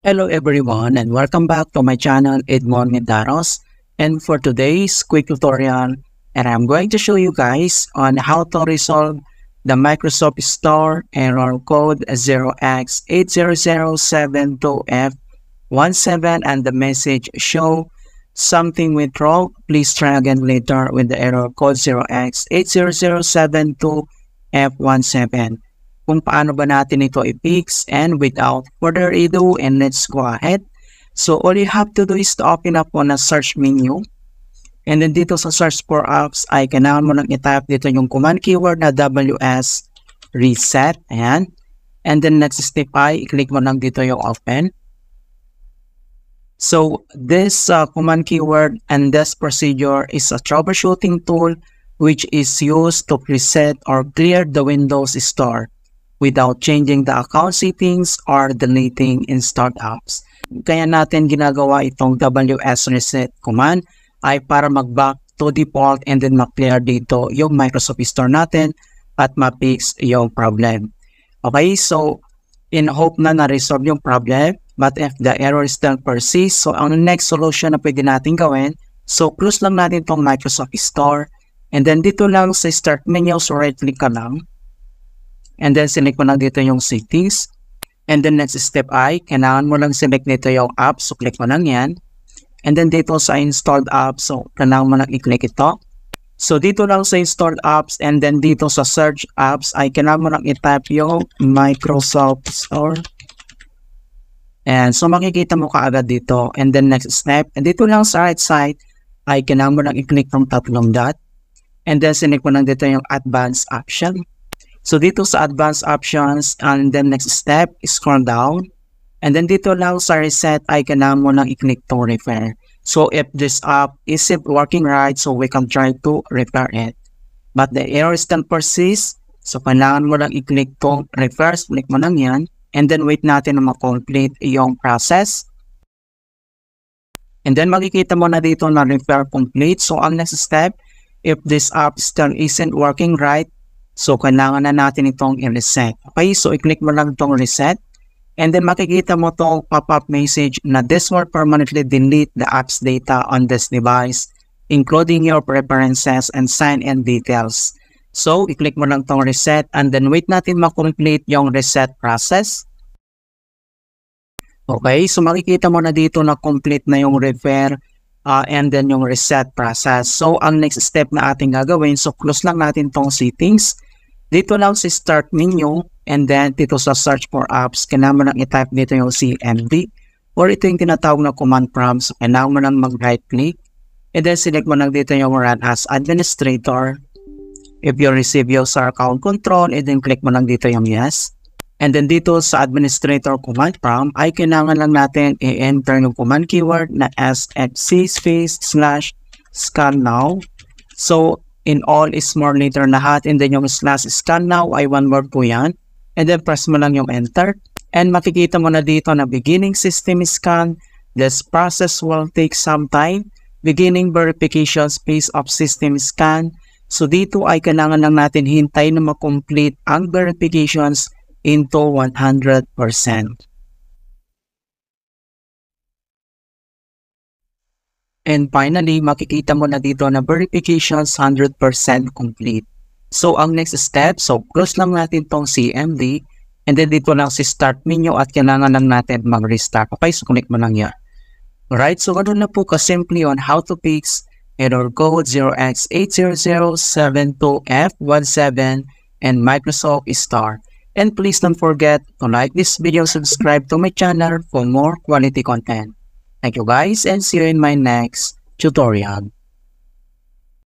Hello everyone and welcome back to my channel Edmond Mendaros, and for today's quick tutorial, and I'm going to show you guys on how to resolve the Microsoft Store error code 0x80072F17 and the message show something went wrong. Please try again later with the error code 0x80072F17. Kung paano ba natin ito i-fix, and without further ado, and let's go ahead. So all you have to do is to open up on a search menu, and then dito sa search for apps ay kailangan mo lang i-type dito yung command keyword na WS reset. Ayan. And then next step ay i-click mo lang dito yung open. So this command keyword and this procedure is a troubleshooting tool which is used to reset or clear the Windows Store without changing the account settings or deleting installed apps. Kaya natin ginagawa itong WS reset command ay para mag-back to default and then ma-clear dito yung Microsoft Store natin at ma-fix yung problem. Okay, so in hope na na-resolve yung problem, but if the error still persists, so ang next solution na pwede natin gawin, so close lang natin itong Microsoft Store, and then dito lang sa start menu, so right click ka lang. And then select mo lang dito yung settings. And then next step ay, kailangan mo lang select dito yung app. So click mo lang yan. And then dito sa installed apps, so kailangan mo lang i-click ito. So dito lang sa installed apps and then dito sa search apps ay kailangan mo lang i-type yung Microsoft Store. And so makikita mo kaagad dito. And then next step, and dito lang sa right side ay kailangan mo lang i-click yung tatlong dot. And then select mo lang dito yung advanced option. So dito sa advanced options, and then next step, scroll down. And then dito lang sa reset ay kailangan mo lang i-click to repair. So if this app isn't working right, so we can try to repair it. But the error still persists, so kailangan mo lang i-click to repair. Click mo lang yan. And then wait natin na ma-complete yung process. And then makikita mo na dito na repair complete. So ang next step, if this app still isn't working right, so, kailangan na natin itong i-reset. Okay, so i-click mo lang itong reset. And then makikita mo itong pop-up message na this will permanently delete the app's data on this device, including your preferences and sign-in details. So, i-click mo lang itong reset and then wait natin ma-complete yung reset process. Okay, so makikita mo na dito na complete na yung repair and then yung reset process. So, ang next step na ating gagawin, so close lang natin itong settings. Dito lang sa start menu and then dito sa search for apps, kailangan mo lang i-type dito yung CMD or ito yung tinatawag na command prompt. So, kailangan mo lang mag-right click and then select mo lang dito yung run as administrator. If you receive user account control, and then click mo lang dito yung yes. And then dito sa administrator command prompt ay kailangan lang natin i-enter yung command keyword na sfc/scan now. So, in all small letter lahat, and then yung /scan now ay one word po yan. And then press mo lang yung enter. And makikita mo na dito na beginning system scan. This process will take some time. Beginning verification phase of system scan. So dito ay kailangan lang natin hintay na ma-complete ang verifications into 100%. And finally, makikita mo na dito na verifications 100% complete. So, ang next step, so close lang natin tong CMD. And then dito lang si start menu at kailangan lang natin mag-restart. Okay, so connect mo lang yan. Alright, so ganoon na po ka-simply on how to fix error code 0x80072F17 and Microsoft Store. And please don't forget to like this video, subscribe to my channel for more quality content. Thank you guys and see you in my next tutorial.